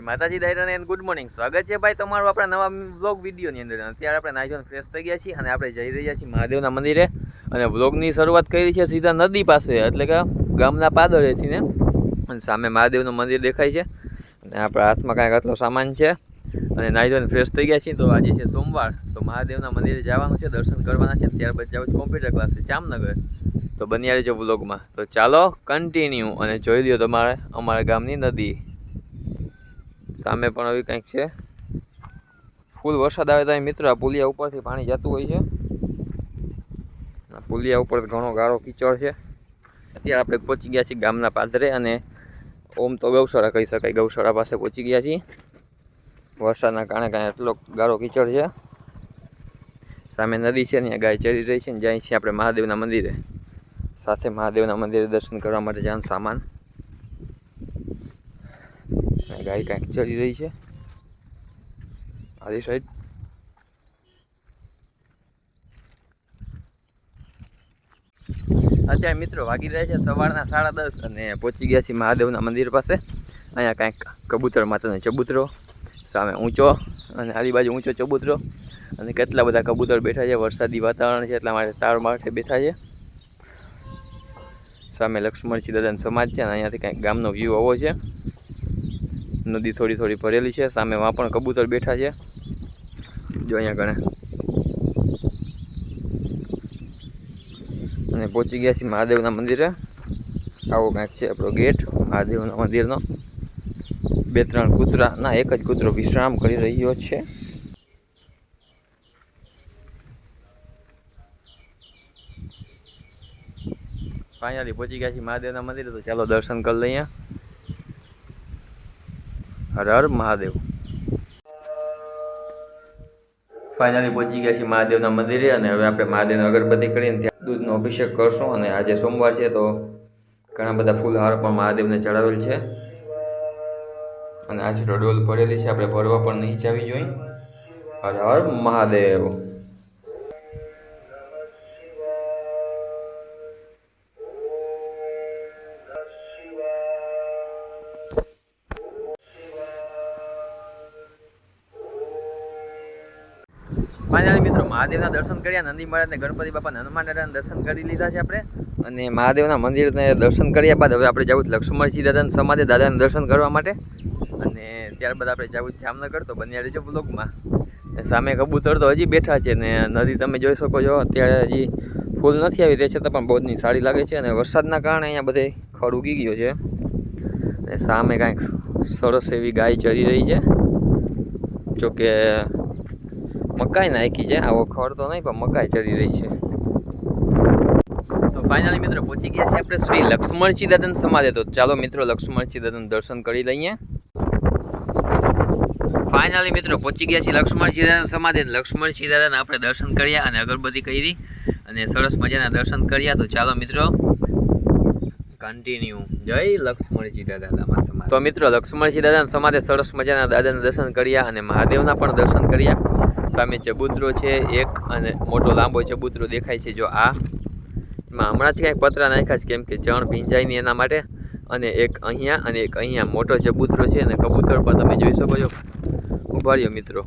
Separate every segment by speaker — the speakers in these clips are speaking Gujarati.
Speaker 1: માતાજી દાયરાને એન્ડ ગુડ મોર્નિંગ. સ્વાગત છે ભાઈ તમારું આપણા નવા વ્લોગ વિડીયોની અંદર. અત્યારે આપણે નાહી ધોઈને ફ્રેશ થઈ ગયા છીએ અને આપણે જઈ રહ્યા છીએ મહાદેવના મંદિરે. અને વ્લોગની શરૂઆત કરી છે સીધા નદી પાસે, એટલે કે ગામના પાદરેથી ને. અને સામે મહાદેવનું મંદિર દેખાય છે અને આપણા હાથમાં કાંઈક આટલો સામાન છે અને નાહી ધોઈને ફ્રેશ થઈ ગયા છીએ. તો આજે છે સોમવાર, તો મહાદેવના મંદિરે જવાનું છે, દર્શન કરવાના છે. ત્યારબાદ જાઉં છું કોમ્પ્યુટર ક્લાસે જામનગર. તો બન્યા રહેજો વ્લોગમાં. તો ચાલો કન્ટિન્યુ અને જોઈ લ્યો તમારે અમારા ગામની નદી. સામે પણ આવી કંઈક છે. ફૂલ વરસાદ આવે તો અહીં મિત્રો આ પુલિયા ઉપરથી પાણી જતું હોય છે. આ પુલિયા ઉપર ઘણો ગારો કીચડ છે. અત્યારે આપણે પહોંચી ગયા છીએ ગામના પાદરે, અને ઓમ તો ગૌશાળા કહી શકાય, ગૌશાળા પાસે પહોંચી ગયા છીએ. વરસાદના કારણે એટલો ગારો કીચડ છે. સામે નદી છે, ત્યાં ગાય ચરી રહી છે, ને જાય છીએ આપણે મહાદેવના મંદિરે. સાથે મહાદેવના મંદિરે દર્શન કરવા માટે જવાનું સામાન. ગાય કાંઈક ચરી રહી છે આલી સાઈડ. અત્યારે મિત્રો વાગી રહ્યા છે સવારના 10:30 અને પહોંચી ગયા છીએ મહાદેવના મંદિર પાસે. અહીંયા કાંઈક કબૂતર માતાનો ચબૂતરો, સામે ઊંચો અને આલી બાજુ ઊંચો ચબૂતરો, અને કેટલા બધા કબૂતર બેઠા છે. વરસાદી વાતાવરણ છે એટલા માટે તાર માટે બેઠા છે. સામે લક્ષ્મણજી દાદાનો સમાજ છે અને અહીંયાથી કાંઈક ગામનો વ્યૂ આવો છે. નદી થોડી થોડી ભરેલી છે. સામે વાં પણ કબૂતર બેઠા છે, જો અહીંયા ગણે. અને પહોંચી ગયા છીએ મહાદેવના મંદિરે. આવો કાંઈક છે આપણો ગેટ મહાદેવના મંદિરનો. 2-3 કૂતરા, ના એક જ કૂતરો વિશ્રામ કરી રહ્યો છે. ફાઇનલી પહોંચી ગયા છીએ મહાદેવના મંદિરે. તો ચાલો દર્શન કરી લઈએ. હર હર મહાદેવ. ફાઇનલી પહોંચી ગયા છીએ મહાદેવના મંદિરે, અને હવે આપણે મહાદેવનો અગરબત્તી કરીને ત્યાં દૂધનો અભિષેક કરશું. અને આજે સોમવાર છે તો ઘણા બધા ફૂલહાર પણ મહાદેવને ચડાવેલ છે. અને આજે ડોલ ભરેલી છે, આપણે ભરવા પણ નહીં જવી જોઈએ. હર હર મહાદેવ. ફાઇનલી મિત્રો મહાદેવના દર્શન કર્યા, નંદી મહારાજ ને ગણપતિ બાપા હનુમાન દાદાના દર્શન કરી લીધા છે આપણે. અને મહાદેવના મંદિરને દર્શન કર્યા બાદ હવે આપણે જવું લક્ષ્મણજી દાદાના સમાધિ દાદાના દર્શન કરવા માટે. અને ત્યારબાદ આપણે જવું જામનગર. તો બન્યા રહેજો બ્લોગમાં. સામે કબૂતર તો હજી બેઠા છે, ને નદી તમે જોઈ શકો છો અત્યારે હજી ફૂલ નથી આવી, તે છતાં પણ બહુની સારી લાગે છે. અને વરસાદના કારણે અહીંયા બધે ખડ ઉગી ગયો છે. અને સામે કાંઈક સરસ એવી ગાય ચરી રહી છે. જોકે મકાઈ નાખી છે, આવો ખડ તો નહીં પણ મકાઈ ચરી રહી છે. તો ફાઇનલી મિત્રો પહોંચી ગયા છે આપણે શ્રી લક્ષ્મણજી દાદાની સમાધિ. તો ચાલો મિત્રો લક્ષ્મણજી દાદાનું દર્શન કરી લઈએ. ફાઇનલી મિત્રો પહોંચી ગયા છીએ લક્ષ્મણજી દાદાની સમાધિ. લક્ષ્મણજી દાદાને આપણે દર્શન કર્યા અને અગરબત્તી કરી અને સરસ મજાના દર્શન કર્યા. તો ચાલો મિત્રો કન્ટિન્યુ. જય લક્ષ્મણજી દાદામાં સમાધિ. તો મિત્રો લક્ષ્મણજી દાદાના સમાધિ સરસ મજાના દાદાના દર્શન કર્યા અને મહાદેવના પણ દર્શન કર્યા. સામે ચબૂતરો છે એક, અને મોટો લાંબો ચબૂતરો દેખાય છે. જો આ એમાં હમણાં જ કાંઈક પતરા નાખ્યા છે, કેમ કે ચણ ભીંજાય નહીં એના માટે. અને એક અહીંયા અને એક અહીંયા મોટો ચબૂતરો છે. અને કબૂતર પણ તમે જોઈ શકો છો. ઉભા રહ્યો મિત્રો.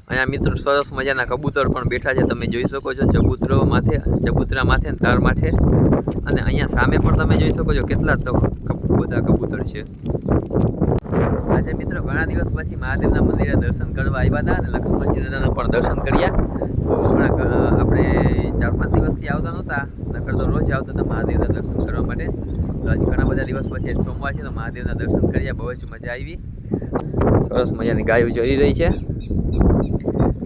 Speaker 1: અહીંયા મિત્રો સરસ મજાના કબૂતર પણ બેઠા છે, તમે જોઈ શકો છો. ચબૂતરા માથે તાર માથે. અને અહીંયા સામે પણ તમે જોઈ શકો છો કેટલા બધા કબૂતર છે. આજે મિત્રો ઘણા દિવસ પછી મહાદેવના મંદિરે દર્શન કરવા આવ્યા હતા અને લક્ષ્મણજી દાદાના પણ દર્શન કર્યા. તો હમણાં આપણે 4-5 દિવસથી આવતા નહોતા, નકર તો રોજ આવતા હતા મહાદેવના દર્શન કરવા માટે. તો આજે ઘણા બધા દિવસ પછી સોમવાર છે તો મહાદેવના દર્શન કર્યા, બહુ જ મજા આવી. સરસ મજાની ગાયો ચરી રહી છે.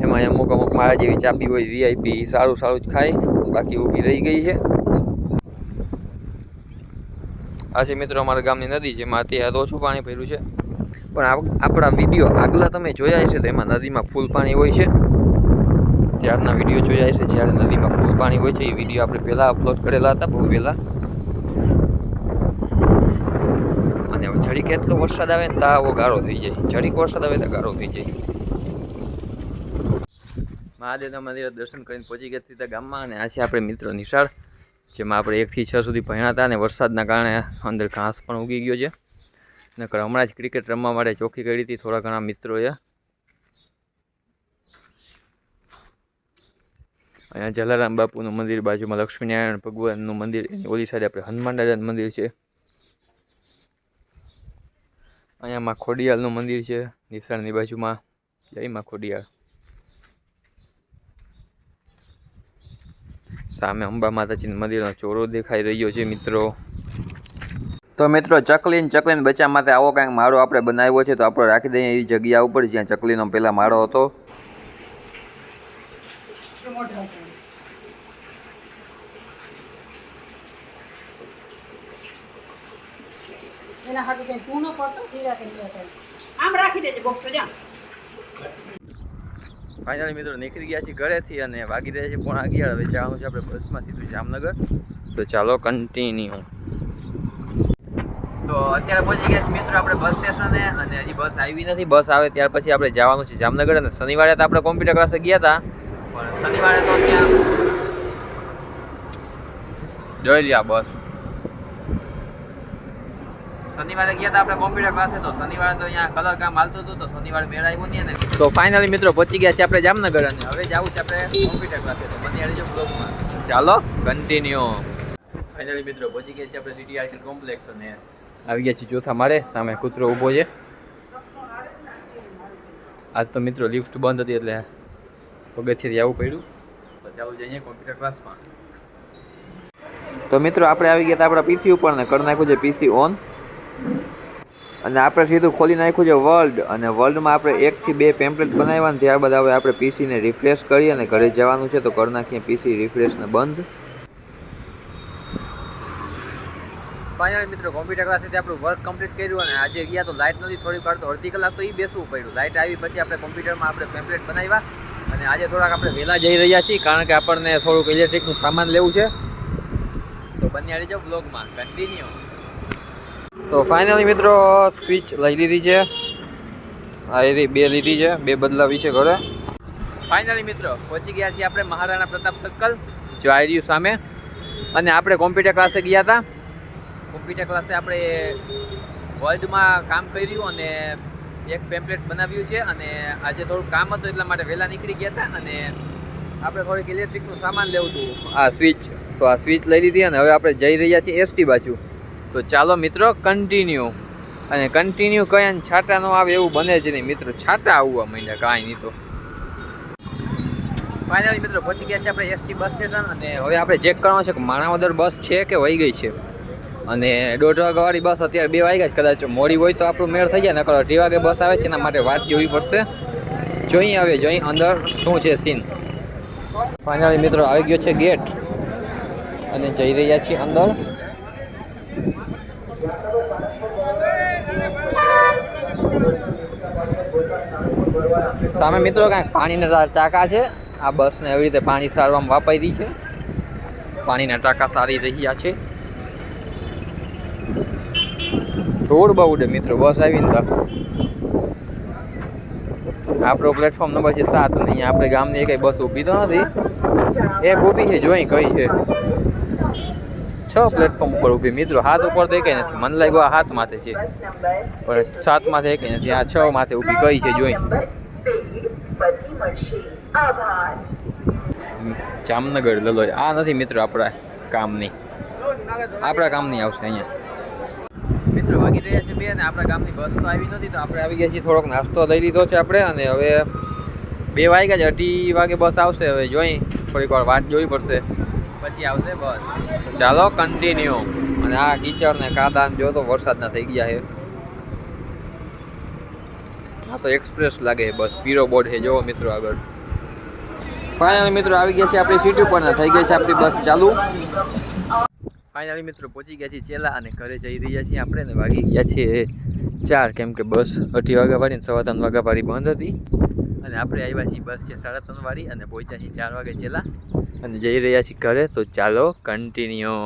Speaker 1: એમાં અમુક મારા જેવી ચાપી હોય VIP સારું જ ખાય, બાકી ઊભી રહી ગઈ છે. આ છે મિત્રો અમારા ગામની નદી, જેમાં અત્યારે ઓછું પાણી ભર્યું છે. પણ આપણા વિડીયો આગલા તમે જોયા હશે તો એમાં નદીમાં ફૂલ પાણી હોય છે. ત્યારના વિડીયો જોયા હશે જ્યારે નદીમાં ફૂલ પાણી હોય છે. એ વિડીયો આપણે પહેલાં અપલોડ કરેલા હતા, બહુ પહેલાં. અને જડીક એટલો વરસાદ આવે ને તા આવો ગારો થઈ જાય. જડીક વરસાદ આવે તો ગારો થઈ જાય. મહાદેવના મંદિરે દર્શન કરીને પહોંચી ગયા સીધા ગામમાં. અને આ છે આપણે મિત્રો નિશાળ, જેમાં આપણે 1 થી 6 સુધી ભણ્યા હતા. અને વરસાદના કારણે અંદર ઘાસ પણ ઉગી ગયો છે. નકર હમણાં જ ક્રિકેટ રમવા માટે ચોખ્ખી કરી હતી થોડા ઘણા મિત્રોએ. અહીંયા જલારામ બાપુનું મંદિર, બાજુમાં લક્ષ્મીનારાયણ ભગવાનનું મંદિર, ઓલી સાઈડ આપણે હનુમાન દાદાનું મંદિર છે. અહીંયા માં ખોડિયાલનું મંદિર છે નિશાળની બાજુમાં. જય માં ખોડિયાલ. સામે અંબા માતાજીના મંદિરનો ચોરો દેખાઈ રહ્યો છે મિત્રો. તો મિત્રો ચકલીને બચ્ચા માટે આવો કાંઈક માળો આપણે બનાવ્યો છે, તો આપણે રાખી દઈએ એવી જગ્યા ઉપર જ્યાં ચકલીનો પહેલાં માળો હતો. ફાઇનલી મિત્રો નીકળી ગયા છીએ ઘરેથી અને વાગી રહ્યા છે 11:30. હવે જવાનું છે આપણે બસમાં સીધું જામનગર. તો ચાલો કન્ટિન્યુ. તો અત્યારે પહોંચી ગયા છીએ મિત્રો આપણે બસ સ્ટેશને અને હજી બસ આવી નથી. બસ આવે ત્યાર પછી આપણે જવાનું છે જામનગર. અને શનિવારે તો આપણે કોમ્પ્યુટર ક્લાસે ગયા હતા, પણ શનિવારે તો ત્યાં જોઈ લ્યા બસ. શનિવારે ગયા હતા આપણે કોમ્પ્યુટર ક્લાસે, તો શનિવારે તો અહીંયા કલર કામ હાલતું હતું, તો શનિવારે મેળ આવ્યો નહીં ને. તો ફાઇનલી મિત્રો પહોંચી ગયા છે આપણે જામનગર અને હવે જવું છે આપણે કોમ્પ્યુટર ક્લાસે. તો બની રહેજો બ્લોગમાં. ચાલો કન્ટિન્યુ. ફાઇનલી મિત્રો પહોંચી ગયા છે આપણે CTRT કોમ્પ્લેક્સ અને આવી ગયા છે ચોથા માળે. સામે કૂતરો ઊભો છે. આજ તો મિત્રો લિફ્ટ બંધ હતી એટલે પગથિયેથી આવવું પડ્યું. તો ચાલુ જઈએ કોમ્પ્યુટર ક્લાસમાં. તો મિત્રો આપણે આવી ગયા હતા આપણા PC ઉપર ને કરી નાખ્યું છે PC ઓન. અને આપણે સીધું ખોલી નાખ્યું છે વર્લ્ડ. અને વર્લ્ડમાં આપણે 1 થી 2 પેમ્પલેટ બનાવ્યા ને ત્યારબાદ હવે આપણે PCને રિફ્રેશ કરી અને ઘરે જવાનું છે. તો કરી નાખીએ PC રિફ્રેશને બંધ. ફાઇનલ મિત્રો કોમ્પ્યુટર ક્લાસેથી આપણું વર્ક કમ્પ્લીટ કર્યું અને આજે ગયા તો લાઇટ નથી થોડીક વાર, તો અડધી કલાક તો એ બેસવું પડ્યું. લાઇટ આવી પછી આપણે કોમ્પ્યુટરમાં આપણે પેમ્પલેટ બનાવ્યા અને આજે થોડાક આપણે વહેલા જઈ રહ્યા છીએ કારણ કે આપણને થોડુંક ઇલેક્ટ્રિકનું સામાન લેવું છે. તો બન્યા રહેજો બ્લોગમાં કન્ટિન્યુ. તો ફાઇનલી મિત્રો સ્વિચ લઈ લીધી છે. આ એ 2 લીધી છે, 2 બદલાવી છે ઘરે. ફાઇનલી મિત્રો પહોંચી ગયા છીએ આપણે મહારાણા પ્રતાપ સર્કલ, જો આવી રહ્યું સામે. અને આપણે કોમ્પ્યુટર ક્લાસે ગયા હતા. કોમ્પ્યુટર ક્લાસે આપણે વર્લ્ડમાં કામ કર્યું અને એક પેમ્પલેટ બનાવ્યું છે. અને આજે થોડું કામ હતું એટલા માટે વહેલા નીકળી ગયા હતા અને આપણે થોડીક ઇલેક્ટ્રિકનું સામાન લેવું હતું. આ સ્વિચ, તો આ સ્વિચ લઈ લીધી અને હવે આપણે જઈ રહ્યા છીએ ST બાજુ. તો ચાલો મિત્રો કન્ટિન્યુ. અને કન્ટિન્યુ કયા છાટા ન આવે એવું બને જ નહીં મિત્રો. છાટા આવવા માંડ્યા કાંઈ નહીં. તો ફાઇનલી મિત્રો પહોંચી ગયા છે આપણે ST બસ સ્ટેશન અને હવે આપણે ચેક કરવાનું છે કે માણાવદર બસ છે કે વહી ગઈ છે. અને 1:30 વાગ્યાવાળી બસ અત્યારે 2 વાગ્યા જ, કદાચ મોડી હોય તો આપણું મેળ થઈ જાય. નકર 2:30 વાગે બસ આવે છે, એના માટે વાટ જોવી પડશે. જોઈએ હવે જોઈએ અંદર શું છે સીન. ફાઇનલી મિત્રો આવી ગયો છે ગેટ અને જઈ રહ્યા છીએ અંદર. સામે મિત્રો કાંઈક પાણીના ટાંકા છે. આ બસને એવી રીતે પાણી સારવામાં વાપરી છે. પાણીના ટાંકા સારી રહ્યા છે. રોડ બહુ ઉડે મિત્રો. બસ આવીને તો આપણો પ્લેટફોર્મ નંબર છે 7 અને અહીંયા આપણે ગામની કઈ બસ ઊભી તો નથી. એક ઊભી છે, જોઈ કઈ છે. 6 પ્લેટફોર્મ ઉપર ઊભી મિત્રો. 7 ઉપર તો એકઈ નથી. મને લાગ્યું આ 7 માથે છે, પણ 7 માથે એકઈ નથી. આ 6 માથે ઊભી કઈ છે જોઈ. જામનગર લલો આ નથી મિત્રો આપણા કામની. આપણા કામની આવશે અહીંયા. મિત્રો વાગી રહ્યા છે 2 અને આપણા ગામની બસ તો આવી નથી, તો આપણે આવી ગયા છીએ. થોડોક નાસ્તો લઈ લીધો છે આપણે અને હવે 2 વાગ્યા છે. 2:30 વાગે બસ આવશે. હવે જોઈ થોડીક વાર વાટ જોવી પડશે, પછી આવશે બસ. ચાલો કન્ટિન્યુ. અને આ કીચડ ને કાદા જો તો વરસાદના થઈ ગયા છે. આ તો એક્સપ્રેસ લાગે છે બસ. પીરો બોર્ડ છે જોવો મિત્રો આગળ. ફાઇનલી મિત્રો આવી ગયા છે આપણી સીટ ઉપર ને થઈ ગઈ છે આપણી બસ ચાલુ. ફાઇનલી મિત્રો પહોંચી ગયા છીએ ચેલા અને ઘરે જઈ રહ્યા છીએ આપણે. ને વાગી ગયા છીએ 4, કેમ કે બસ 2:30 વાગ્યાવાળી ને 3:15 વાગ્યાવાળી બંધ હતી. અને આપણે આવ્યા છીએ બસ છે 3:30 વાળી અને પહોંચ્યા છીએ 4 વાગે ચેલા અને જઈ રહ્યા છીએ ઘરે. તો ચાલો કન્ટિન્યુ.